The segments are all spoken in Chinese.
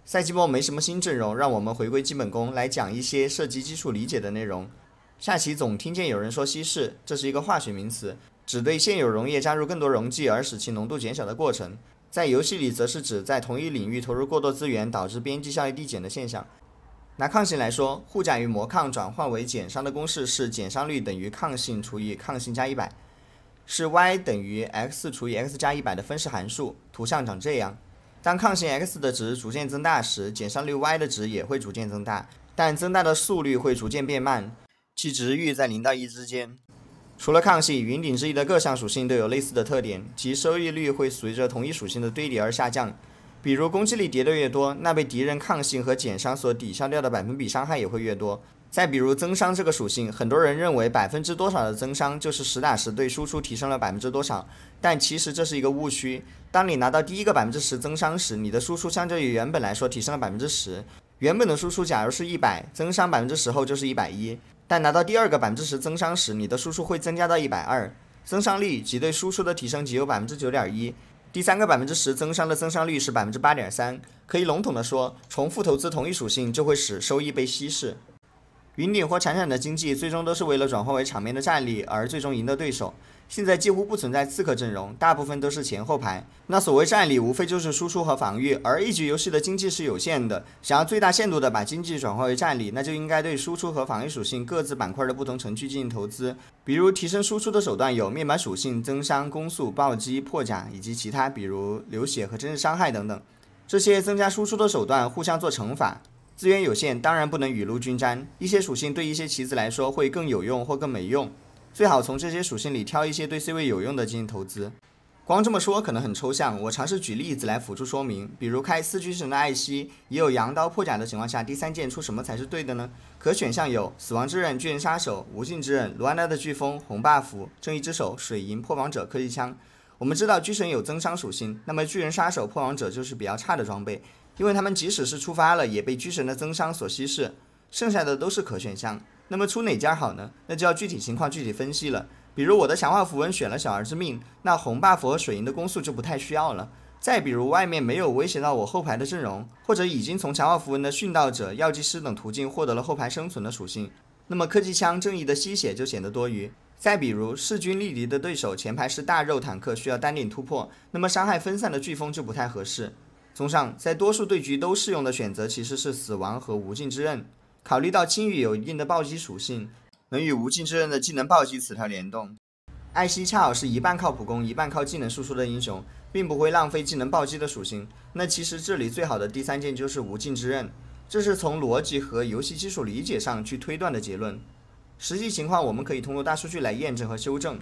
赛季末没什么新阵容，让我们回归基本功，来讲一些涉及基础理解的内容。下棋总听见有人说稀释，这是一个化学名词，指对现有溶液加入更多溶剂而使其浓度减小的过程。在游戏里则是指在同一领域投入过多资源，导致边际效益递减的现象。拿抗性来说，护甲与魔抗转换为减伤的公式是减伤率等于抗性除以抗性加100，是 y 等于 x 除以 x 加100的分式函数。图像长这样。当抗性 x 的值逐渐增大时，减伤率 y 的值也会逐渐增大，但增大的速率会逐渐变慢，其值域在0到1之间。除了抗性，云顶之弈的各项属性都有类似的特点，即收益率会随着同一属性的堆叠而下降。比如攻击力叠得越多，那被敌人抗性和减伤所抵消掉的百分比伤害也会越多。再比如增伤这个属性，很多人认为多少的增伤就是实打实对输出提升了多少，但其实这是一个误区。当你拿到第一个10%增伤时，你的输出相较于原本来说提升了10%。原本的输出假如是100，增伤10%后就是110，但拿到第二个10%增伤时，你的输出会增加到120，增伤率即对输出的提升只有9.1%。第三个10%增伤的增伤率是8.3%。可以笼统的说，重复投资同一属性就会使收益被稀释。云顶或闪闪的经济最终都是为了转换为场面的战力而最终赢得对手。现在几乎不存在刺客阵容，大部分都是前后排。那所谓战力无非就是输出和防御，而一局游戏的经济是有限的，想要最大限度的把经济转化为战力，那就应该对输出和防御属性各自板块的不同程序进行投资。比如提升输出的手段有面板属性、增伤、攻速、暴击、破甲以及其他，比如流血和真实伤害等等。这些增加输出的手段互相做乘法。资源有限，当然不能雨露均沾，一些属性对一些棋子来说会更有用或更没用，最好从这些属性里挑一些对 C 位有用的进行投资。光这么说可能很抽象，我尝试举例子来辅助说明。比如开4狙神的艾希，也有羊刀破甲的情况下，第3件出什么才是对的呢？可选项有死亡之刃、巨人杀手、无尽之刃、卢安娜的飓风、红 buff、正义之手、水银、破防者、科技枪。我们知道狙神有增伤属性，那么巨人杀手、破防者就是比较差的装备，因为他们即使是触发了，也被狙神的增伤所稀释。剩下的都是可选项。那么出哪家好呢？那就要具体情况具体分析了。比如我的强化符文选了小儿之命，那红 buff 和水银的攻速就不太需要了。再比如外面没有威胁到我后排的阵容，或者已经从强化符文的殉道者、药剂师等途径获得了后排生存的属性，那么科技枪、正义的吸血就显得多余。再比如势均力敌的对手前排是大肉坦克，需要单点突破，那么伤害分散的飓风就不太合适。综上，在多数对局都适用的选择其实是死亡和无尽之刃。考虑到青羽有一定的暴击属性，能与无尽之刃的技能暴击此条联动。艾希恰好是一半靠普攻一半靠技能输出的英雄，并不会浪费技能暴击的属性。那其实这里最好的第3件就是无尽之刃，这是从逻辑和游戏基础理解上去推断的结论。实际情况我们可以通过大数据来验证和修正。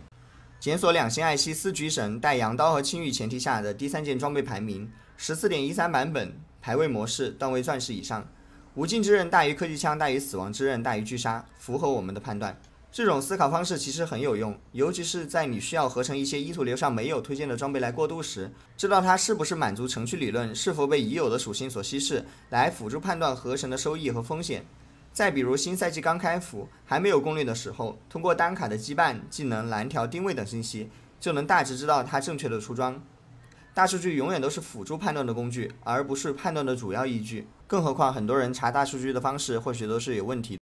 检索2星艾希4狙神带羊刀和青羽前提下的第3件装备排名 14.13 版本，排位模式段位钻石以上，无尽之刃大于科技枪大于死亡之刃大于巨杀，符合我们的判断。这种思考方式其实很有用，尤其是在你需要合成一些意图流上没有推荐的装备来过渡时，知道它是不是满足程序理论，是否被已有的属性所稀释，来辅助判断合成的收益和风险。再比如新赛季刚开服还没有攻略的时候，通过单卡的羁绊、技能、蓝条、定位等信息，就能大致知道它正确的出装。大数据永远都是辅助判断的工具，而不是判断的主要依据。更何况很多人查大数据的方式或许都是有问题的。